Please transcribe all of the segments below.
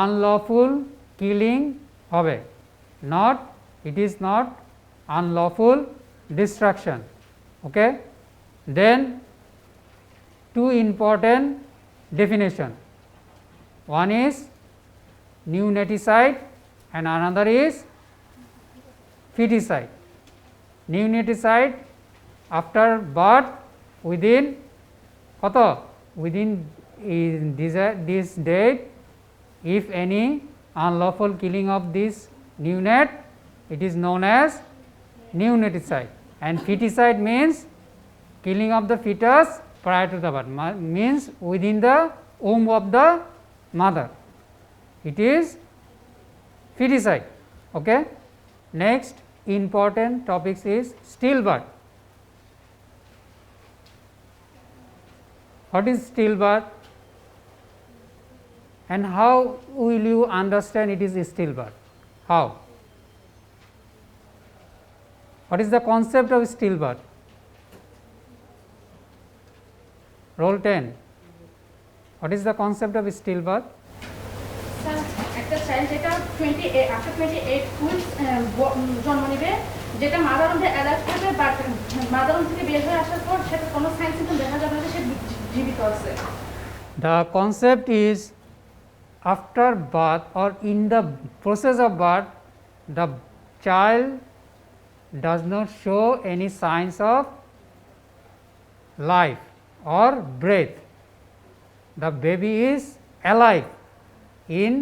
unlawful killing hobe, not, it is not unlawful destruction. Okay. Then two important definition, one is neonaticide and another is feticide. Neonaticide after birth within koto, within this date, if any unlawful killing of this neonate, it is known as neonaticide. And feticide means killing of the fetus prior to the birth, means within the womb of the mother, it is feticide. Okay. Next important topics is stillbirth. What is stillbirth and how will you understand it is stillbirth? How? What is the concept of stillbirth? Roll 10. What is the concept of stillbirth? Sir, একটা child যেটা 28 after 28 weeks জন্ম নেবে, যেটা mother room থেকে alert থাকবে, but mother room থেকে বের হয়ে আসার পর সেটা কোনো সাইন সিম্পটম দেখা যাবে না যে সে জীবিত আছে। The concept is after birth or in the process of birth, the child does not show any signs of life or breath. The baby is alive in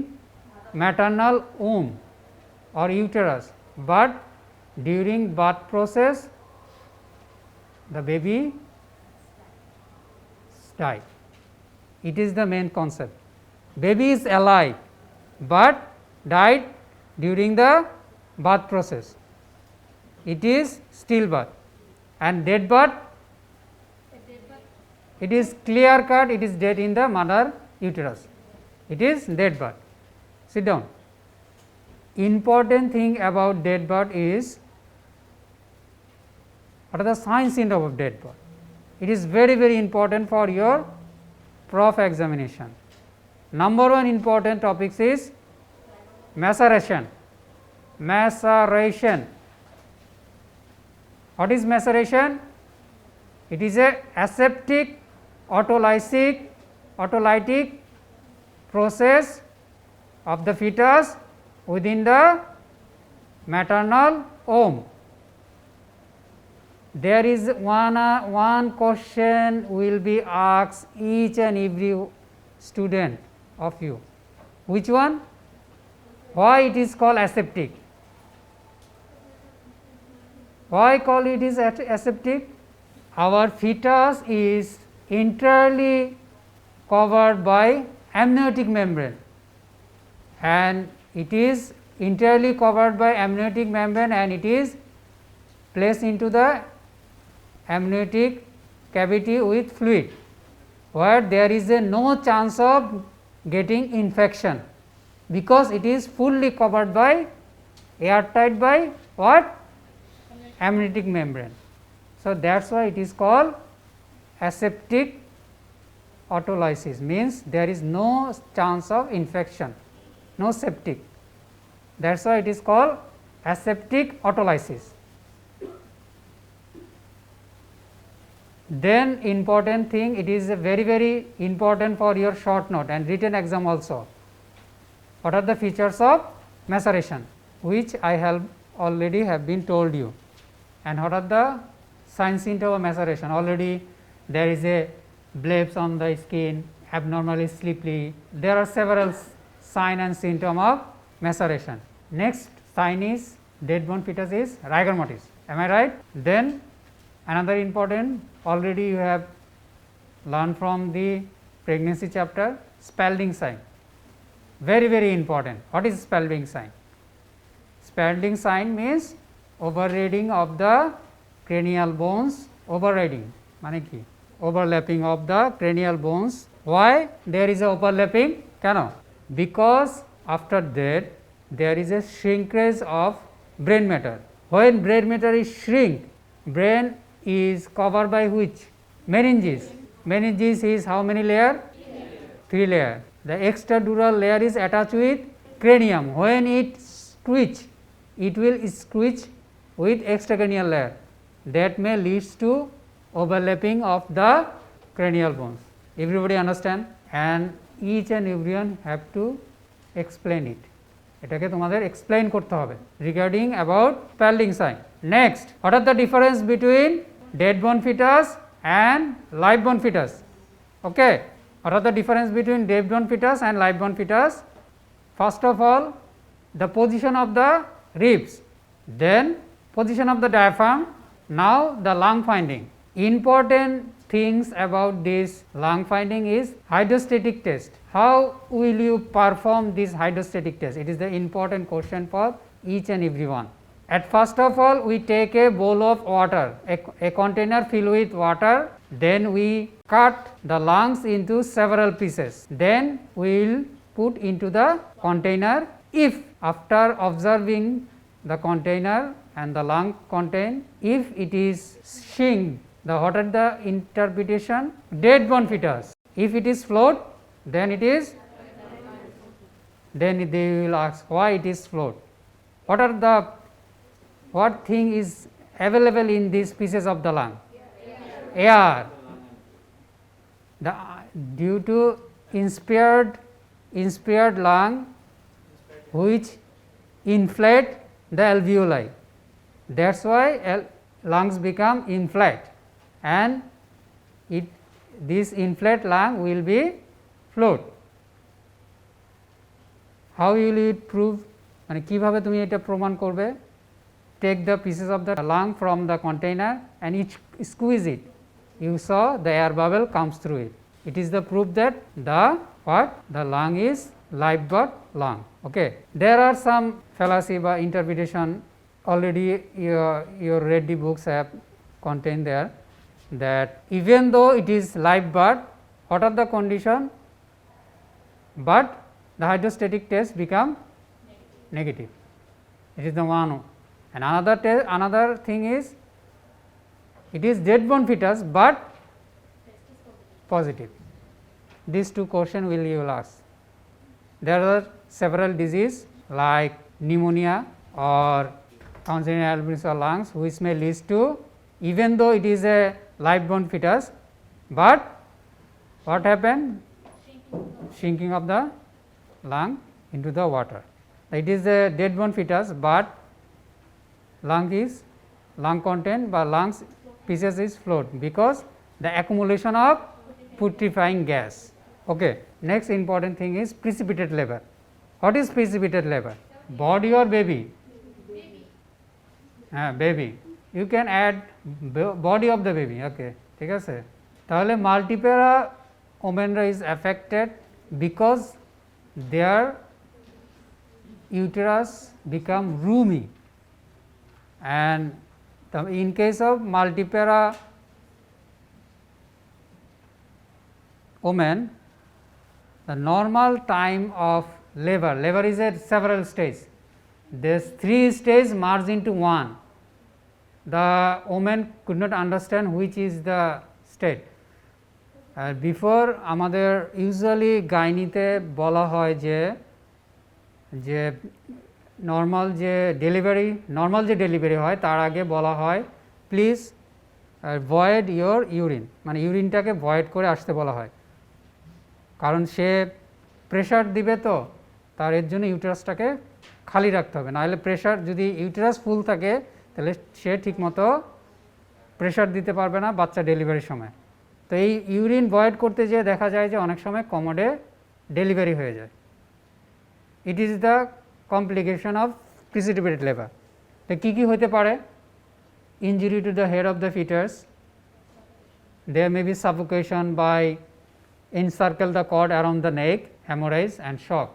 maternal womb or uterus, but during birth process the baby died. It is the main concept. Baby is alive but died during the birth process. It is stillbirth. And dead birth, it is clear cut, it is dead in the mother uterus. It is dead birth. Sit down. Important thing about dead birth is, what are the signs symptoms of dead birth? It is very, very important for your prof examination. Number one important topics is maceration. Maceration. What is maceration? It is a aseptic autolytic process of the fetus within the maternal womb. There is one question will be asked each and every student of you. Which one? Why it is called aseptic? Why call it is aseptic? Our fetus is entirely covered by amniotic membrane, and it is entirely covered by amniotic membrane and it is placed into the amniotic cavity with fluid, where there is no chance of getting infection, because it is fully covered by, airtight by what? Amniotic membrane. So, that is why it is called aseptic autolysis, means there is no chance of infection, no septic. That is why it is called aseptic autolysis. Then important thing, it is very, very important for your short note and written exam also. What are the features of maceration, which I have already been told you, and what are the signs symptoms of maceration? Already there is a blebs on the skin, abnormally slippery. There are several signs and symptoms of maceration. Next sign is dead bone fetus is rigor mortis. Am I right? Then another important, already you have learned from the pregnancy chapter, Spalding sign. Very, very important. What is Spalding sign? Spalding sign means overriding of the cranial bones, overriding মানে কি? Overlapping of the cranial bones. Why there is a overlapping? Keno? Because after that there is a shrinkage of brain matter. When brain matter is shrink, brain is covered by which? Meninges. Meninges is how many layer? 3 layer. the extradural layer is attached with cranium. When it squeeze, it will squeeze with extracranial layer, that may leads to overlapping of the cranial bones. Everybody understand? And each and everyone have to explain it. এটাকে তোমাদের explain করতে হবে regarding about Spalding sign. Next, what are the difference between dead bone fetus and live bone fetus? Okay, what are the difference between dead bone fetus and live bone fetus? First of all, the position of the ribs, then position of the diaphragm, now the lung finding. Important things about this lung finding is hydrostatic test. How will you perform this hydrostatic test? It is the important question for each and everyone. At first of all, we take a bowl of water, a container filled with water, then we cut the lungs into several pieces, then we will put into the container. If after observing the container and the lung content, if it is shrink, what are the interpretation? Dead bone fetus. If it is float, then it is, then they will ask why it is float. What thing is available in these pieces of the lung? Air. Due to inspired lung which inflate the alveoli, that is why lungs become inflate, and this inflate lung will be float. How will you prove? মানে কিভাবে তুমি এটা প্রমাণ করবে? Take the pieces of the lung from the container and squeeze it. You saw the air bubble comes through it. It is the proof that the lung is live birth lung. Okay. There are some fallacy by interpretation already your read the books have contained there, that even though it is live birth, what are the condition? But the hydrostatic test become negative. It is the one. And another thing is, it is dead bone fetus but positive. These two questions will you will ask. There are several diseases like pneumonia or congenital alveolar lungs which may lead to, even though it is a live bone fetus, but what happened? Shrinking of the lung into the water. It is a dead bone fetus, but lung content by lungs pieces is float because the accumulation of putrefying gas. Okay. Next important thing is precipitate labor. What is precipitate labor? Body or baby? Baby. You can add body of the baby. Okay. ঠিক আছে, তাহলে multipara omenra is affected because their uterus become roomy, and in case of multipara women, the normal time of labor is at several stages. This 3 stages merge into one. The woman could not understand which is the state. Before আমাদের usually গাইনিতে বলা হয় যে normal যে delivery হয় তার আগে বলা হয় প্লিজ ভয়েড ইয়োর ইউরিন, মানে ইউরিনটাকে ভয়েড করে আসতে বলা হয়, কারণ সে প্রেশার দিবে তো তার এর জন্য ইউটেরাসটাকে খালি রাখতে হবে, নাহলে প্রেশার যদি ইউটেরাস ফুল থাকে তাহলে সে ঠিকমতো প্রেশার দিতে পারবে না বাচ্চা ডেলিভারির সময়। তো এই ইউরিন ভয়েড করতে যেয়ে দেখা যায় যে অনেক সময় কমোডে ডেলিভারি হয়ে যায়। It is the complication of precipitated labour. তো কী কী হতে পারে? Injury to the head of the foetus, there may be suffocation by encircle the cord around the neck, hemorrhage and shock.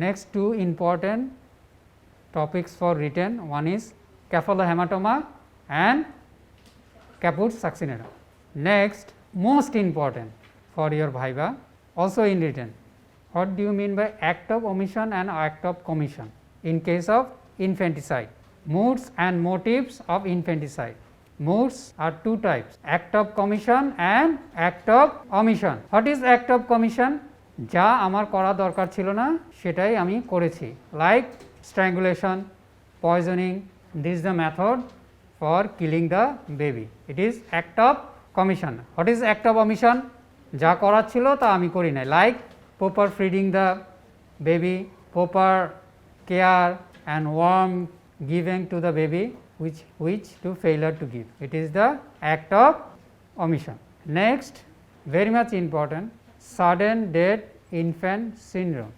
Next two important topics for written, one is cephalohematoma and caput succinata. Next, most important for your viva, also in written, what do you mean by act of omission and act of commission in case of infanticide? Modes and motives of infanticide. Modes are two types, act of commission and act of omission. What is act of commission? যা আমার করা দরকার ছিল না সেটাই আমি করেছি, like strangulation, poisoning, this the method for killing the baby. It is act of commission. What is act of omission? যা করার ছিল তা আমি করি নাই, like proper feeding the baby, proper care and worm giving to the baby which to failure to give. It is the act of omission. Next, very much important, sudden death infant syndrome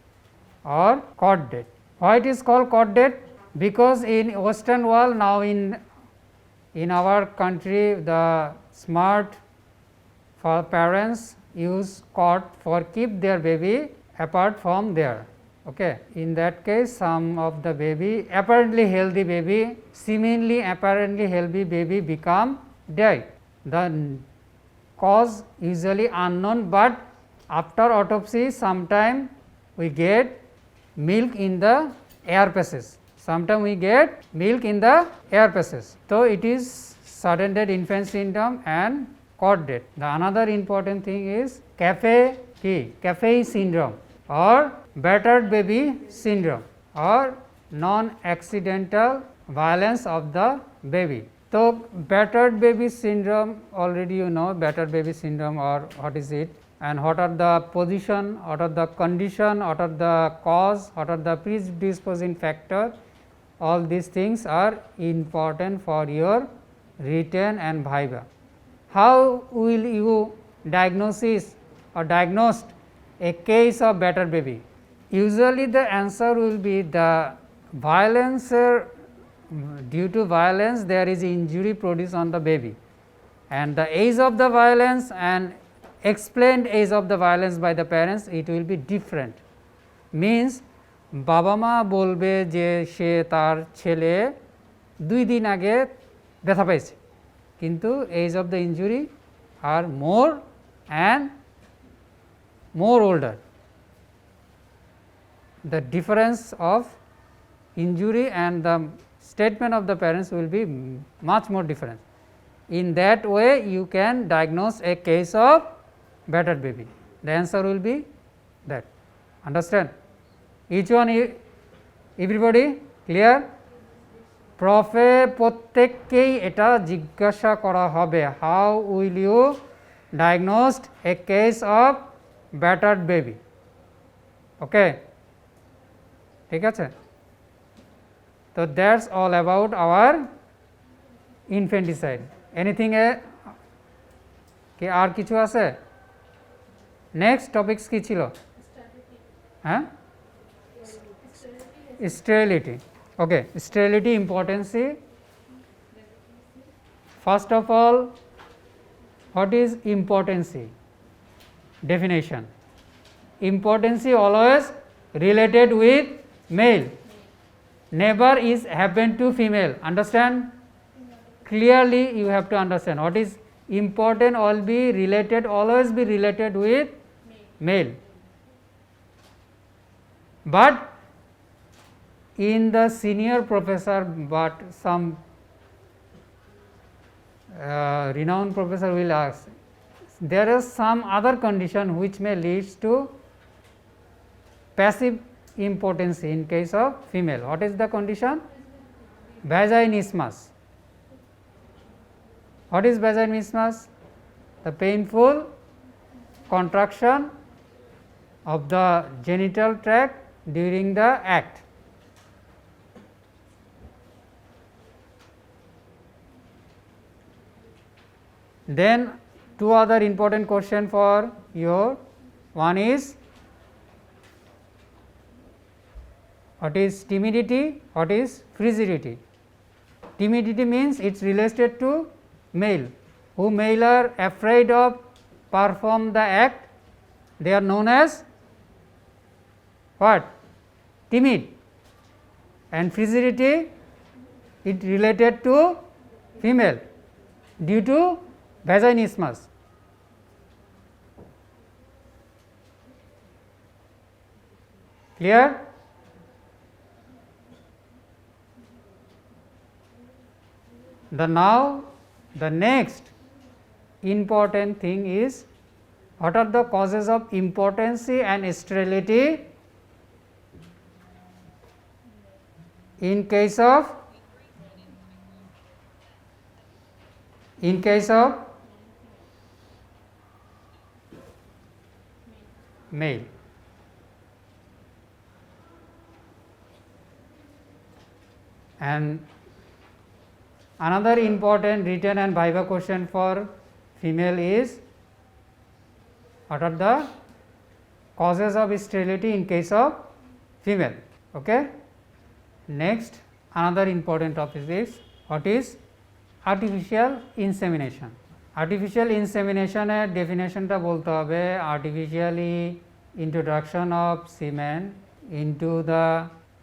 or cot death. Why it is called cot death? Because in western world now, in our country, the smart for parents use cot for keep their baby apart from there. Okay. In that case, some of the baby, apparently healthy baby, seemingly apparently healthy baby become dead. The cause usually unknown, but after autopsy sometime we get milk in the air passes, sometime we get milk in the air passes. So it is sudden death infant syndrome and cot death. The another important thing is cafe syndrome or battered baby syndrome or non-accidental violence of the baby. So battered baby syndrome, already you know battered baby syndrome or what is it, and what are the position, what are the condition, what are the cause, what are the predisposing factor. All these things are important for your written and viva. How will you diagnose a case of battered baby? Usually the answer will be the violence, due to violence there is injury produced on the baby, and the age of the violence and explained age of the violence by the parents, it will be different. Means বাবা মা বলবে যে সে তার ছেলে 2 দিন আগে ব্যথা পাইছে, কিন্তু এজ অফ দ্য ইনজুরি আর more older. The difference of injury and the statement of the parents will be much more different. In that way you can diagnose a case of battered baby. The answer will be that. Understand? Each one, everybody clear? প্রফে প্রত্যেককেই এটা জিজ্ঞাসা করা হবে, how will you diagnosed a case of battered baby. Okay, ঠিক আছে? তো that's all about our infanticide. Anything কি আর কিছু আছে? নেক্সট টপিকস কি ছিল? হ্যাঁ, sterility. Okay, sterility importance. First of all, what is importance? Definition. Importance always related with male, never is happen to female. Understand? Clearly you have to understand what is important, always be related with male. But in the senior professor, but some renowned professor will ask, there is some other condition which may leads to passive impotence in case of female. What is the condition? Vaginismus. What is vaginismus? The painful contraction of the genital tract during the act. Then two other important question for your, one is what is timidity, what is frigidity. Timidity means it is related to male, who male are afraid of perform the act, they are known as what? Timid. And frigidity, it related to female due to vaginismus. Clear? The next important thing is What are the causes of impotency and sterility in case of male? And another important written and viva question for female is, what are the causes of sterility in case of female? Okay. Next, another important topic is, what is artificial insemination? Artificial insemination এর ডেফিনেশনটা বলতে হবে, artificially introduction of semen into the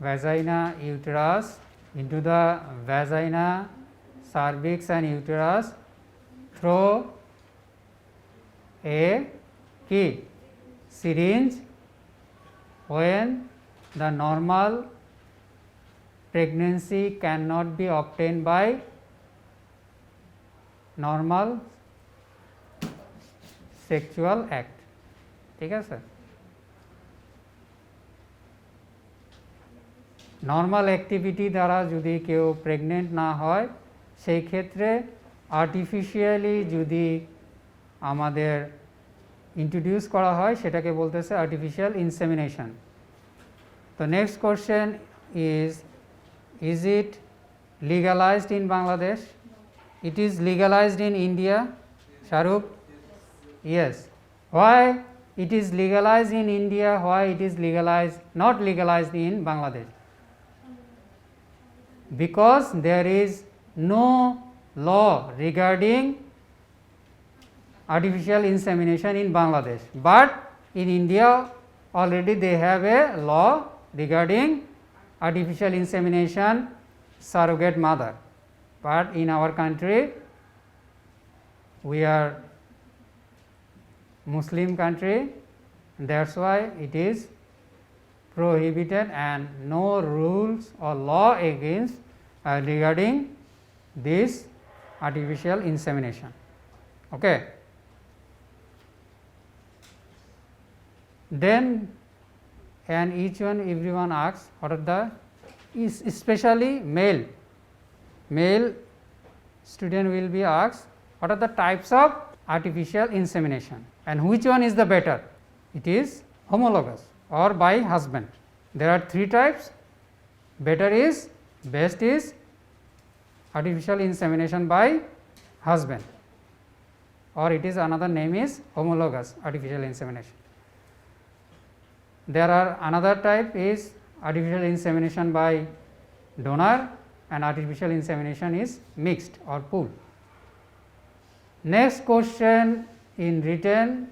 vagina uterus, into the vagina, cervix and uterus through a key syringe when the normal pregnancy cannot be obtained by normal sexual act. ঠিক আছে, normal activity দ্বারা যদি কেউ pregnant না হয়, সেই ক্ষেত্রে artificially যদি আমাদের ইন্ট্রোডিউস করা হয় সেটাকে বলতেছে আর্টিফিশিয়াল ইনসেমিনেশন। তো next question is it legalized in Bangladesh? It is legalized in India. Shahrukh? Yes. Why it is legalized in India? Why it is legalized, not legalized in Bangladesh? Because there is no law regarding artificial insemination in Bangladesh, but in India already they have a law regarding artificial insemination, surrogate mother, but in our country we are Muslim country, that is why it is prohibited and no rules or law against regarding this artificial insemination. Okay. Then and each one everyone asks, what are the, especially male student will be asked, what are the types of artificial insemination and which one is the better? It is homologous or by husband. There are three types. Better is, best is artificial insemination by husband, or it is another name is homologous artificial insemination. There are another type is artificial insemination by donor and artificial insemination is mixed or pool. Next question in written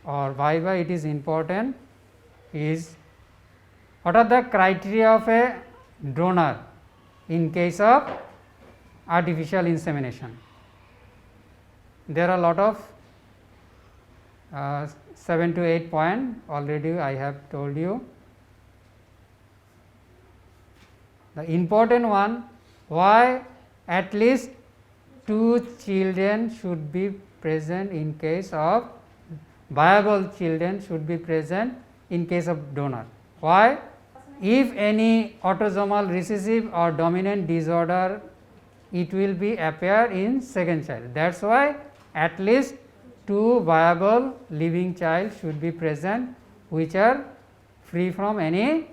or viva, it is important, is what are the criteria of a donor in case of artificial insemination? There are a lot of 7 to 8 point already I have told you. The important one, why at least 2 children should be present in case of, viable children should be present in case of donor. Why? If any autosomal recessive or dominant disorder, it will be appear in second child. That is why at least 2 viable living child should be present which are free from any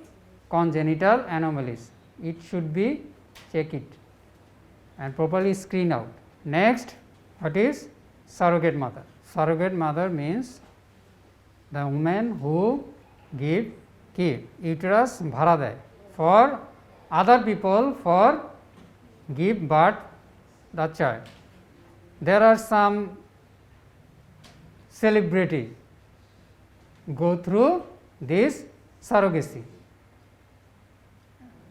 congenital anomalies. It should be check it and properly screen out. Next, what is surrogate mother? Surrogate mother means the woman who give uterus bhara দেয় for other people for give birth the child. There are some celebrity go through this surrogacy.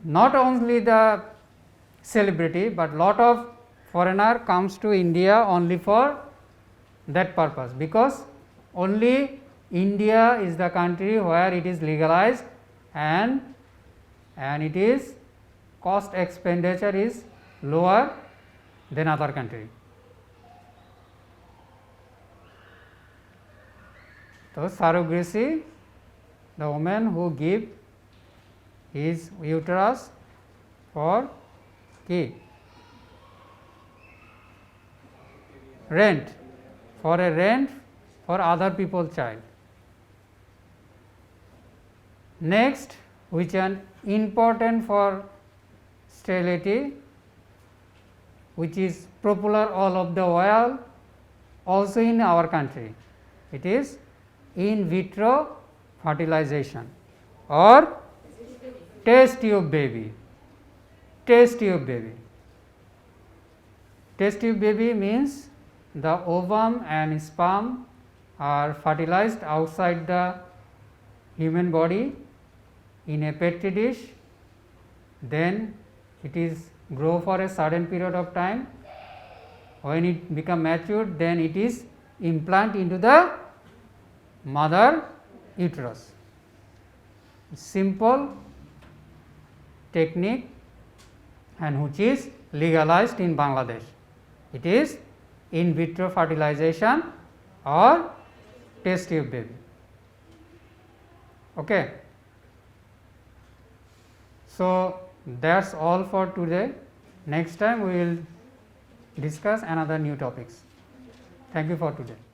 Not only the celebrity, but lot of foreigner comes to India only for that purpose, because only India is the country where it is legalized and it is cost expenditure is lower than other country. So, surrogacy, the woman who give his uterus for rent, for a rent for other people's child. Next, which is important for sterility, which is popular all over the world, also in our country, it is in vitro fertilization or test tube baby. Test tube baby. Test tube baby means the ovum and sperm are fertilized outside the human body in a petri dish, then it is grow for a certain period of time. When it become matured, then it is implant into the mother uterus. Simple technique and which is legalized in Bangladesh. It is in vitro fertilization or test tube baby. Okay. So, that is all for today. Next time we will discuss another new topics. Thank you for today.